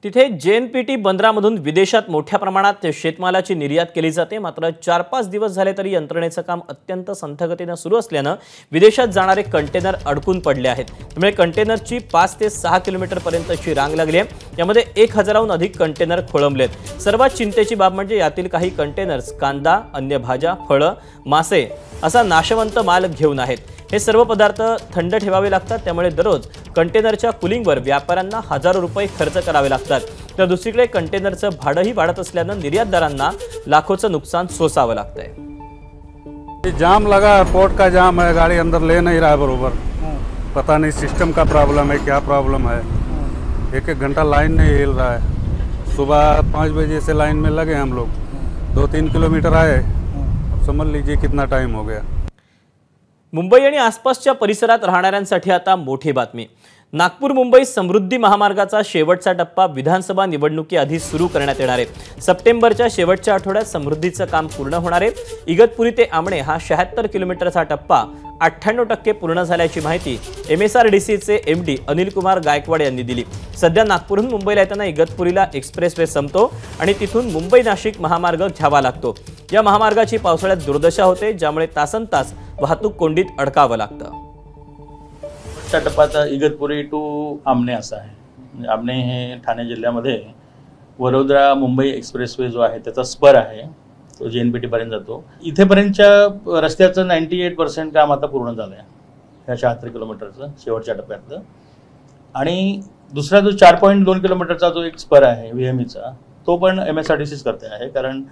तिथे JNPT बंदरामधून विदेशात मोठ्या प्रमाणात शेतमालाची निर्यात केली जाते। मात्र 4-5 दिवस झाले तरी यंत्रणेचं काम अत्यंत संथगतीने सुरू असल्याने विदेशात जाणारे कंटेनर अडकून पडले आहेत। त्यामुळे कंटेनरची 5 ते 6 किलोमीटर पर्यंतची रांग लागली आहे। यामध्ये 1000हून अधिक कंटेनर खोळंबलेत। सर्वात चिंतेची बाब म्हणजे यातील काही कंटेनर्स कांदा, अन्य भाज्या, फळं, मासे असा नाशवंत माल घेऊन आहेत। हे सर्व पदार्थ थंड ठेवावे लागतात, त्यामुळे दररोज कंटेनरच्या कूलिंगवर व्यापाऱ्यांना हजारो रुपये खर्च करावे लागतात। तर दुसरीकडे कंटेनरचं भाडंही वाढत असल्याने निर्यातदारांना लाखोचं नुकसान सोसावं लागतंय। जाम लगा, पोर्ट का जाम है, गाड़ी अंदर ले नहीं रहा है बरोबर। पता नहीं सिस्टम का प्रॉब्लम है, क्या प्रॉब्लम है। एक घंटा लाइन नहीं हिल रहा है। सुबह 5 बजे से लाइन में लगे हम लोग, 2-3 किलोमीटर आए, समझ लीजिए कितना टाइम हो गया। मुंबई आणि आसपासच्या परिसरात राहणाऱ्यांसाठी आता मोठी बातमी। नागपूर मुंबई समृद्धी महामार्गाचा शेवटचा टप्पा विधानसभा निवडणुकीआधी सुरू करण्यात येणार आहे। सप्टेंबरच्या शेवटच्या आठवड्यात समृद्धीचं काम पूर्ण होणार आहे। इगतपुरी ते आमणे हा 76 किलोमीटरचा टप्पा 98% पूर्ण झाल्याची माहिती MSRDCचे MD अनिल कुमार गायकवाड यांनी दिली। सध्या नागपूरहून मुंबईला येताना इगतपुरीला एक्सप्रेसवे संपतो आणि तिथून मुंबई नाशिक महामार्ग घ्यावा लागतो। या महामार्गाची पावसाळ्यात दुर्दशा होते, ज्यामुळे तासनतास वाहतूक कोंडीत अडकावं लागतं। टप्पा इगतपुरी टू आमणे असा आहे। आमणे हे ठाणे जिल्ह्यामध्ये वडोदरा मुंबई एक्सप्रेसवे जो आहे त्याचा स्पर आहे, तो JNPT पर्यंत जातो। इथेपर्यंतच्या रस्त्याचं 98% काम आता पूर्ण झालं आहे, ह्या 76 किलोमीटरचं शेवटच्या टप्प्यातलं। आणि दुसरा जो 4.2 किलोमीटरचा जो एक स्पर आहे VMEचा, तो पण MSRDCच करते आहे, कारण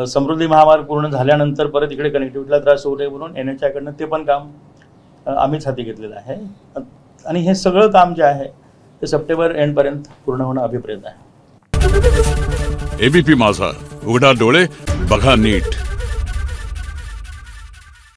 समृद्धी महामार्ग पूर्ण झाल्यानंतर परत इकडे कनेक्टिव्हिटीला त्रास होऊ नये म्हणून NHAI कडनं ते पण काम आम्हीच हाती घेतलेलं आहे। आणि हे सगळं काम जे आहे ते सप्टेंबर एंडपर्यंत पूर्ण होणं अभिप्रेत आहे। ABP माझा, उघडा डोळे बघा नीट।